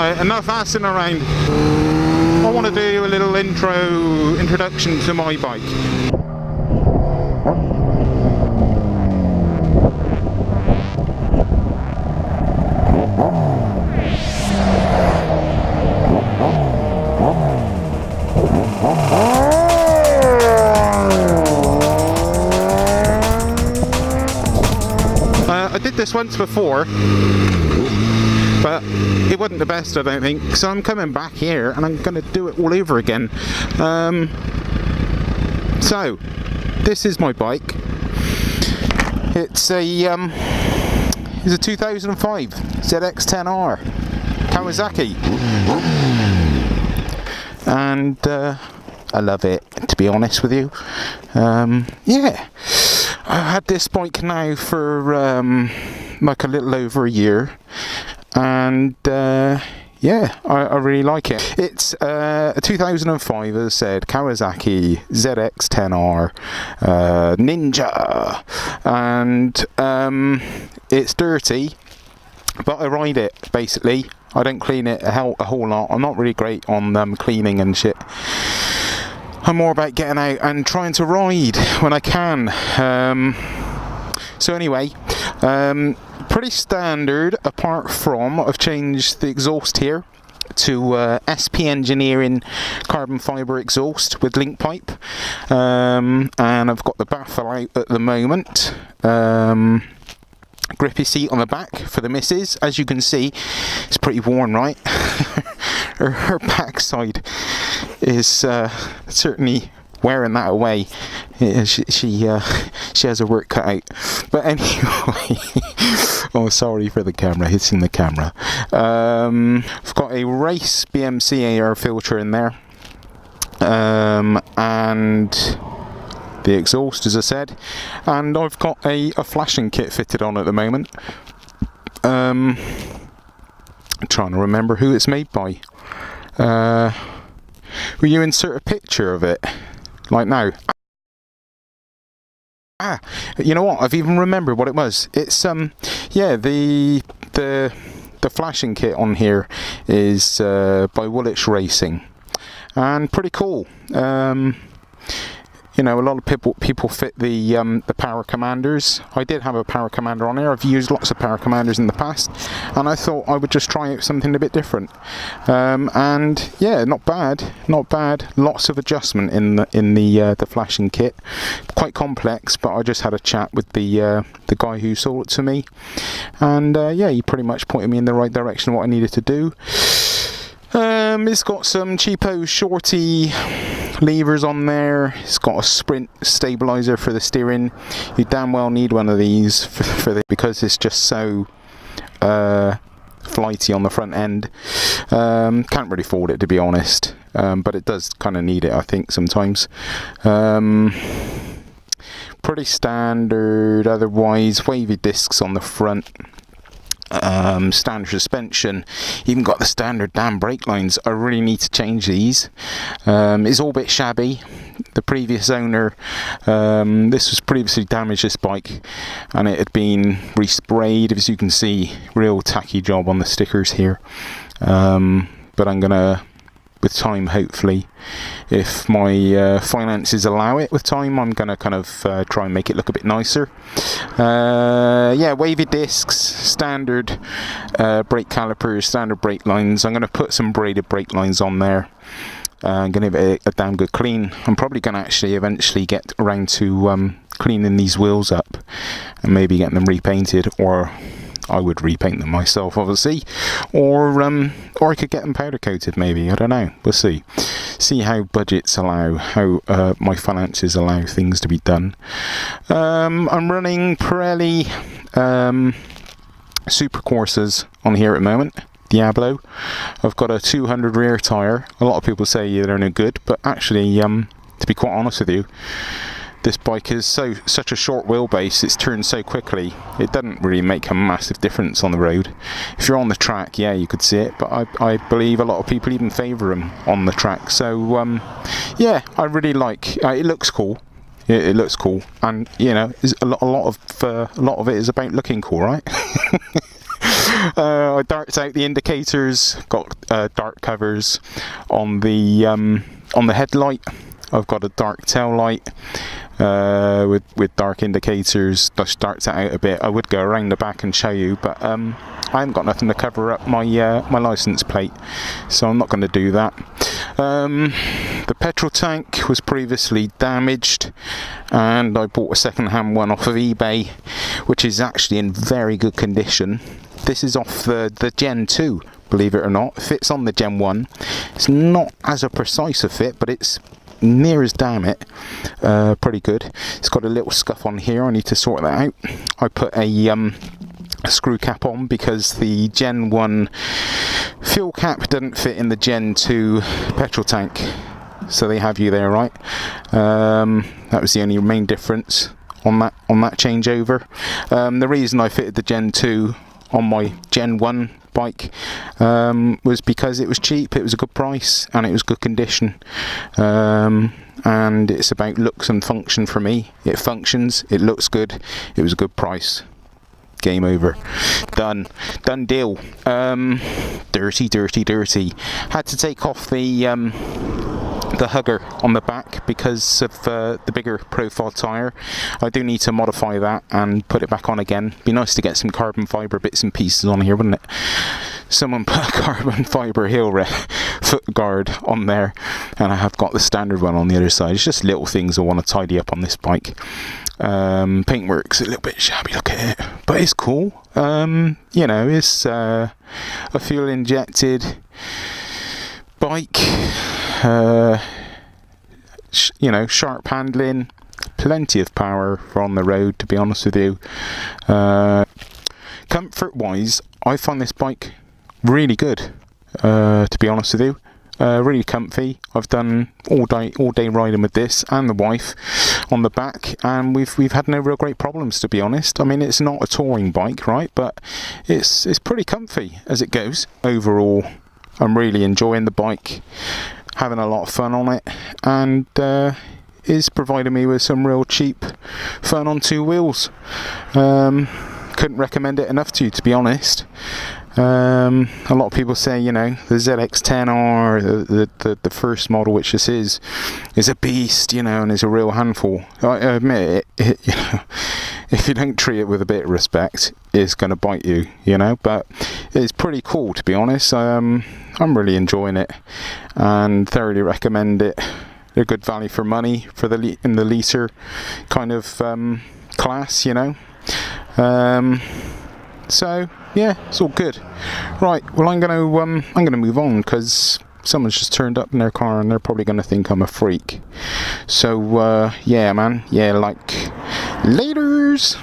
Right, enough assing around. I want to do a little introduction to my bike. I did this once before, but it wasn't the best, I don't think, so I'm coming back here and I'm going to do it all over again. So this is my bike. It's a 2005 ZX10R Kawasaki, and I love it, to be honest with you. Yeah, I've had this bike now for like a little over a year, and yeah, I really like it. It's a 2005, as I said, Kawasaki ZX10R Ninja, and it's dirty, but I ride it, basically. I don't clean it a whole lot. I'm not really great on cleaning and shit. I'm more about getting out and trying to ride when I can. So anyway, pretty standard, apart from I've changed the exhaust here to SP Engineering carbon fibre exhaust with link pipe, and I've got the baffle out at the moment. Grippy seat on the back for the missus. As you can see, it's pretty worn, right? her backside is certainly wearing that away. She has her work cut out. But anyway, oh, sorry for the camera, hitting the camera. I've got a race BMC air filter in there, and the exhaust, as I said, and I've got a flashing kit fitted on at the moment. I'm trying to remember who it's made by. Will you insert a picture of it, like now? Ah, you know what? I've even remembered what it was. It's yeah, the flashing kit on here is by Woolwich Racing, and pretty cool. You know, a lot of people fit the power commanders. I did have a power commander on there. I've used lots of power commanders in the past, and I thought I would just try out something a bit different. And yeah, not bad, not bad. Lots of adjustment in the flashing kit. Quite complex, but I just had a chat with the guy who sold it to me, and yeah, he pretty much pointed me in the right direction of what I needed to do. It's got some cheapo shorty levers on there. It's got a sprint stabilizer for the steering. You damn well need one of these because it's just so flighty on the front end. Can't really afford it, to be honest, but it does kind of need it, I think, sometimes. Pretty standard otherwise. Wavy discs on the front. Standard suspension, even got the standard damn brake lines. I really need to change these. It's all a bit shabby. The previous owner, this was previously damaged, this bike, and it had been resprayed, as you can see. Real tacky job on the stickers here, but I'm gonna, with time, hopefully, if my finances allow it with time, I'm gonna kind of try and make it look a bit nicer. Yeah, wavy discs, standard brake calipers, standard brake lines. I'm gonna put some braided brake lines on there. I'm gonna give it a damn good clean. I'm probably gonna actually eventually get around to cleaning these wheels up and maybe getting them repainted, or I would repaint them myself, obviously, or I could get them powder coated, maybe. I don't know. We'll see. See how budgets allow, how my finances allow things to be done. I'm running Pirelli Super Corsas on here at the moment. Diablo. I've got a 200 rear tyre. A lot of people say they're no good, but actually, to be quite honest with you, this bike is such a short wheelbase, it's turned so quickly, it doesn't really make a massive difference on the road. If you're on the track, yeah, you could see it, but I believe a lot of people even favour them on the track. So yeah, I really like it. Looks cool. It looks cool, and you know, a lot of it is about looking cool, right? I darked out the indicators, got dark covers on the headlight. I've got a dark tail light with dark indicators. Just darked it out a bit. I would go around the back and show you, but I haven't got nothing to cover up my my license plate, so I'm not going to do that. The petrol tank was previously damaged, and I bought a second-hand one off of eBay, which is actually in very good condition. This is off the Gen 2, believe it or not. It fits on the Gen 1. It's not as a precise a fit, but it's near as damn it pretty good. It's got a little scuff on here. I need to sort that out. I put a screw cap on because the Gen 1 fuel cap didn't fit in the Gen 2 petrol tank, so they have you there, right? That was the only main difference on that changeover. The reason I fitted the Gen 2 on my Gen 1 bike was because it was cheap, it was a good price, and it was good condition. And it's about looks and function for me. It functions, it looks good, it was a good price. Game over. Done deal. Dirty. Had to take off the hugger on the back because of the bigger profile tyre. I do need to modify that and put it back on again. Be nice to get some carbon fibre bits and pieces on here, wouldn't it? Someone put a carbon fibre heel foot guard on there, and I have got the standard one on the other side. It's just little things I want to tidy up on this bike. Paintwork's a little bit shabby, look at it, but it's cool. You know, it's a fuel injected bike. You know, sharp handling, plenty of power for on the road, to be honest with you. Comfort wise, I find this bike really good, to be honest with you. Really comfy. I've done all day riding with this and the wife on the back, and we've had no real great problems, to be honest. I mean, it's not a touring bike, right, but it's pretty comfy as it goes. Overall, I'm really enjoying the bike, having a lot of fun on it, and is providing me with some real cheap fun on two wheels. Couldn't recommend it enough to be honest. A lot of people say, you know, the ZX10R, the first model, which this is a beast, you know, and is a real handful. I admit it, you know, if you don't treat it with a bit of respect, it's going to bite you, you know, but it's pretty cool, to be honest. I'm really enjoying it and thoroughly recommend it. They're good value for money for in the leaser kind of class, you know. So yeah, it's all good. Right, well, I'm gonna move on because someone's just turned up in their car and they're probably gonna think I'm a freak. So yeah, man, yeah, like laters.